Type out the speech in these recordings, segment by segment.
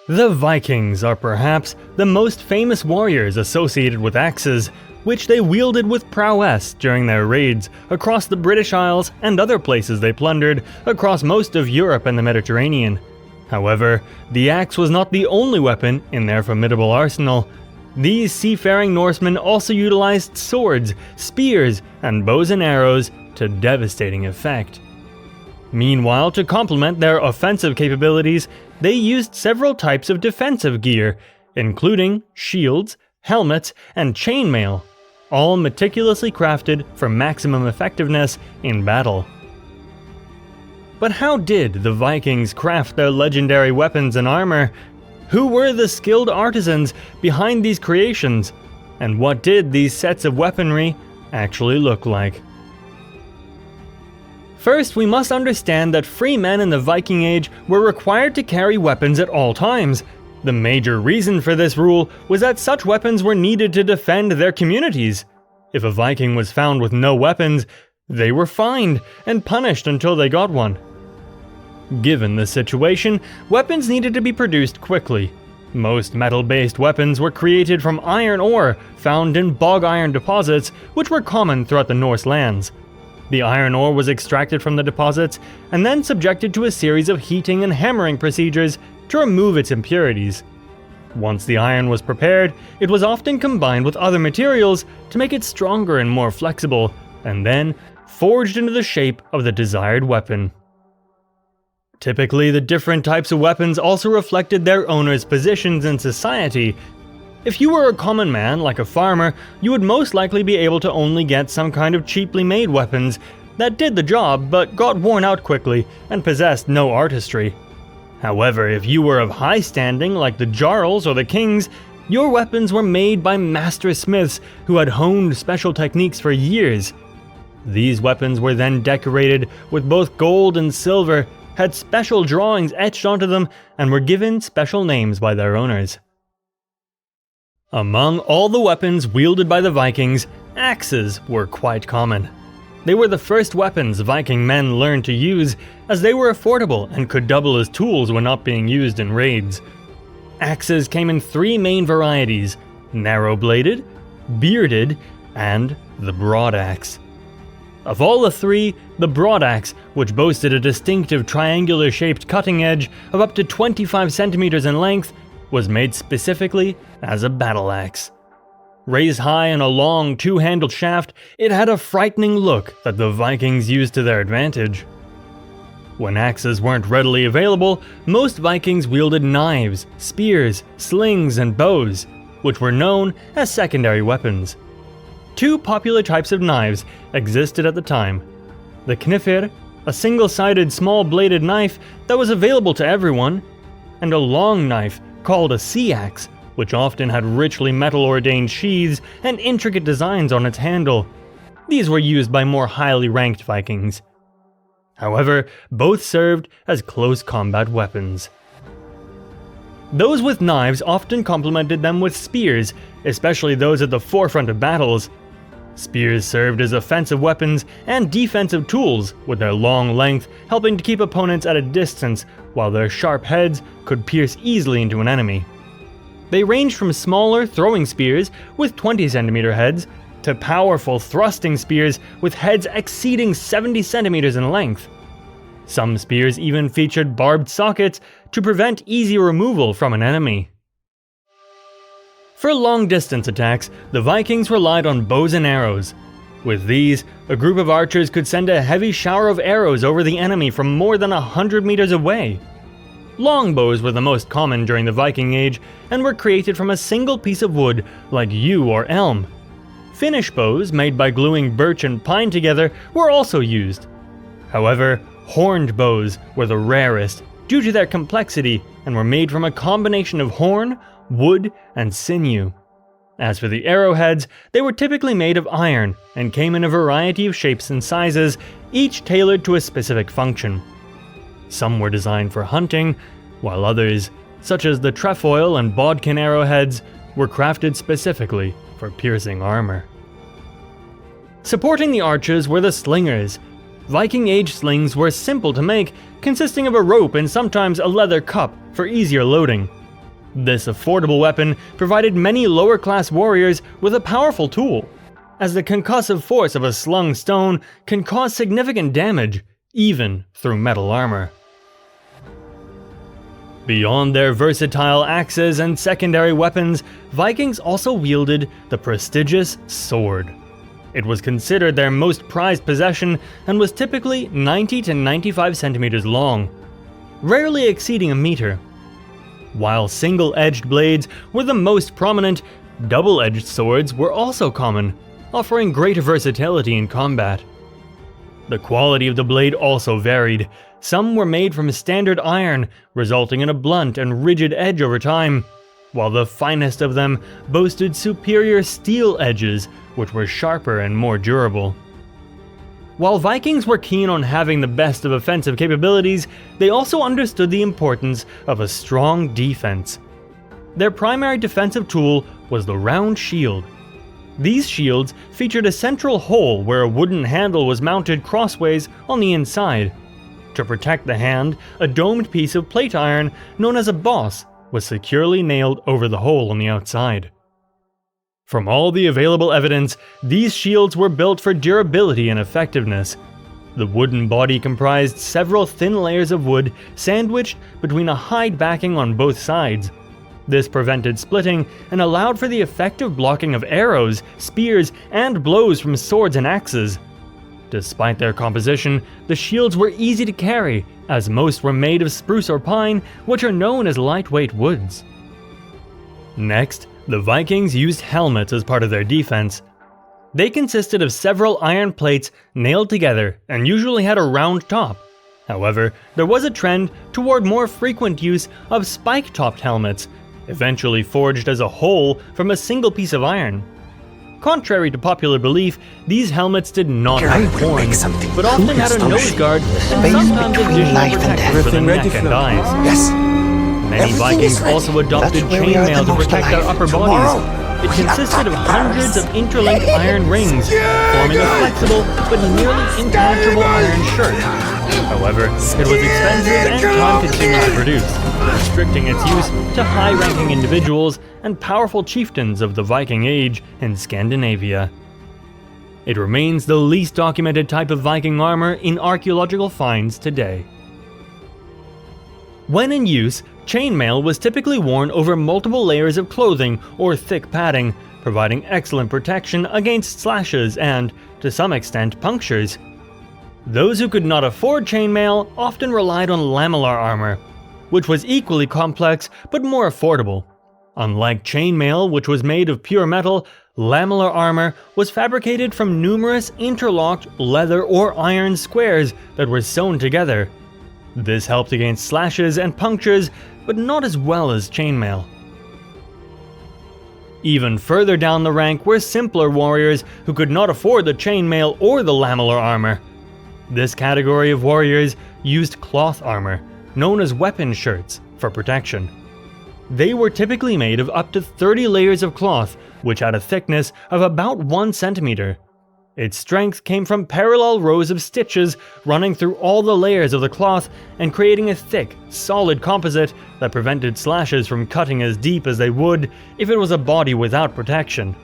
The Vikings are perhaps the most famous warriors associated with axes, which they wielded with prowess during their raids across the British Isles and other places they plundered across most of Europe and the Mediterranean. However, the axe was not the only weapon in their formidable arsenal. These seafaring Norsemen also utilized swords, spears, and bows and arrows to devastating effect. Meanwhile, to complement their offensive capabilities, they used several types of defensive gear, including shields, helmets, and chainmail, all meticulously crafted for maximum effectiveness in battle. But how did the Vikings craft their legendary weapons and armor? Who were the skilled artisans behind these creations? And what did these sets of weaponry actually look like? First, we must understand that free men in the Viking Age were required to carry weapons at all times. The major reason for this rule was that such weapons were needed to defend their communities. If a Viking was found with no weapons, they were fined and punished until they got one. Given the situation, weapons needed to be produced quickly. Most metal-based weapons were created from iron ore found in bog iron deposits, which were common throughout the Norse lands. The iron ore was extracted from the deposits and then subjected to a series of heating and hammering procedures to remove its impurities. Once the iron was prepared, it was often combined with other materials to make it stronger and more flexible, and then forged into the shape of the desired weapon. Typically, the different types of weapons also reflected their owners' positions in society. If you were a common man, like a farmer, you would most likely be able to only get some kind of cheaply made weapons that did the job but got worn out quickly and possessed no artistry. However, if you were of high standing, like the Jarls or the Kings, your weapons were made by master smiths who had honed special techniques for years. These weapons were then decorated with both gold and silver, had special drawings etched onto them, and were given special names by their owners. Among all the weapons wielded by the Vikings, axes were quite common. They were the first weapons Viking men learned to use, as they were affordable and could double as tools when not being used in raids. Axes came in three main varieties: narrow-bladed, bearded, and the broadaxe. Of all the three, the broadaxe, which boasted a distinctive triangular-shaped cutting edge of up to 25 centimeters in length, was made specifically as a battle axe. Raised high on a long, two-handled shaft, it had a frightening look that the Vikings used to their advantage. When axes weren't readily available, most Vikings wielded knives, spears, slings, and bows, which were known as secondary weapons. Two popular types of knives existed at the time: the knifir, a single-sided small-bladed knife that was available to everyone, and a long knife called a sea axe, which often had richly metal-ordained sheaths and intricate designs on its handle. These were used by more highly ranked Vikings. However, both served as close combat weapons. Those with knives often complemented them with spears, especially those at the forefront of battles. Spears served as offensive weapons and defensive tools, with their long length helping to keep opponents at a distance, while their sharp heads could pierce easily into an enemy. They ranged from smaller throwing spears with 20-centimeter heads to powerful thrusting spears with heads exceeding 70 centimeters in length. Some spears even featured barbed sockets to prevent easy removal from an enemy. For long-distance attacks, the Vikings relied on bows and arrows. With these, a group of archers could send a heavy shower of arrows over the enemy from more than 100 meters away. Longbows were the most common during the Viking Age and were created from a single piece of wood like yew or elm. Finnish bows, made by gluing birch and pine together, were also used. However, horned bows were the rarest due to their complexity and were made from a combination of horn, wood, and sinew. As for the arrowheads, they were typically made of iron and came in a variety of shapes and sizes, each tailored to a specific function. Some were designed for hunting, while others, such as the trefoil and bodkin arrowheads, were crafted specifically for piercing armor. Supporting the archers were the slingers. Viking Age slings were simple to make, consisting of a rope and sometimes a leather cup for easier loading. This affordable weapon provided many lower-class warriors with a powerful tool, as the concussive force of a slung stone can cause significant damage, even through metal armor. Beyond their versatile axes and secondary weapons, Vikings also wielded the prestigious sword. It was considered their most prized possession and was typically 90 to 95 centimeters long, rarely exceeding a meter. While single-edged blades were the most prominent, double-edged swords were also common, offering greater versatility in combat. The quality of the blade also varied. Some were made from standard iron, resulting in a blunt and rigid edge over time, while the finest of them boasted superior steel edges, which were sharper and more durable. While Vikings were keen on having the best of offensive capabilities, they also understood the importance of a strong defense. Their primary defensive tool was the round shield. These shields featured a central hole where a wooden handle was mounted crossways on the inside. To protect the hand, a domed piece of plate iron known as a boss was securely nailed over the hole on the outside. From all the available evidence, these shields were built for durability and effectiveness. The wooden body comprised several thin layers of wood sandwiched between a hide backing on both sides. This prevented splitting and allowed for the effective blocking of arrows, spears, and blows from swords and axes. Despite their composition, the shields were easy to carry, as most were made of spruce or pine, which are known as lightweight woods. Next, the Vikings used helmets as part of their defense. They consisted of several iron plates nailed together and usually had a round top. However, there was a trend toward more frequent use of spike-topped helmets, eventually forged as a whole from a single piece of iron. Contrary to popular belief, these helmets did not have horns, but often had a nose guard and sometimes additional protection for the neck and eyes. Yes. Many Vikings also adopted chainmail to protect their upper bodies. It consisted of hundreds of interlinked iron rings, forming a flexible but nearly impenetrable iron shirt. However, it was expensive and time-consuming to produce, restricting its use to high-ranking individuals and powerful chieftains of the Viking Age in Scandinavia. It remains the least documented type of Viking armor in archaeological finds today. When in use, chainmail was typically worn over multiple layers of clothing or thick padding, providing excellent protection against slashes and, to some extent, punctures. Those who could not afford chainmail often relied on lamellar armor, which was equally complex but more affordable. Unlike chainmail, which was made of pure metal, lamellar armor was fabricated from numerous interlocked leather or iron squares that were sewn together. This helped against slashes and punctures, but not as well as chainmail. Even further down the rank were simpler warriors who could not afford the chainmail or the lamellar armor. This category of warriors used cloth armor, known as weapon shirts, for protection. They were typically made of up to 30 layers of cloth, which had a thickness of about 1 centimeter. Its strength came from parallel rows of stitches running through all the layers of the cloth and creating a thick, solid composite that prevented slashes from cutting as deep as they would if it was a body without protection.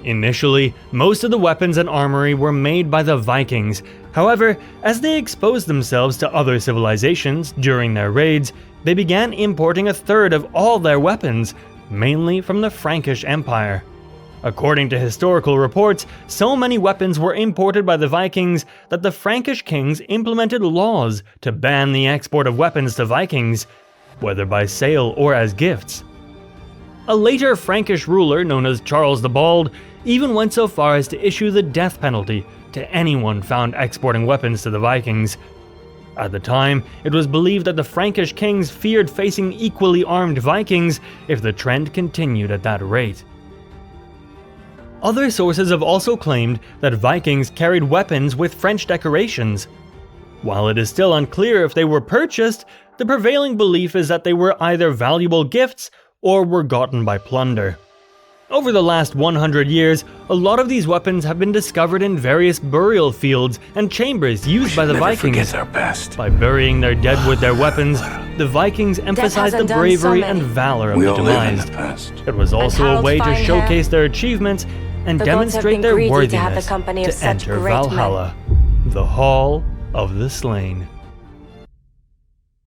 Initially, most of the weapons and armory were made by the Vikings. However, as they exposed themselves to other civilizations during their raids, they began importing a third of all their weapons, mainly from the Frankish Empire. According to historical reports, so many weapons were imported by the Vikings that the Frankish kings implemented laws to ban the export of weapons to Vikings, whether by sale or as gifts. A later Frankish ruler known as Charles the Bald even went so far as to issue the death penalty to anyone found exporting weapons to the Vikings. At the time, it was believed that the Frankish kings feared facing equally armed Vikings if the trend continued at that rate. Other sources have also claimed that Vikings carried weapons with French decorations. While it is still unclear if they were purchased, the prevailing belief is that they were either valuable gifts or were gotten by plunder. Over the last 100 years, a lot of these weapons have been discovered in various burial fields and chambers used by the Vikings. By burying their dead with their weapons, the Vikings emphasized the bravery and valor of the demised. It was also a way to showcase their achievements and demonstrate their worthiness to enter Valhalla, the Hall of the Slain.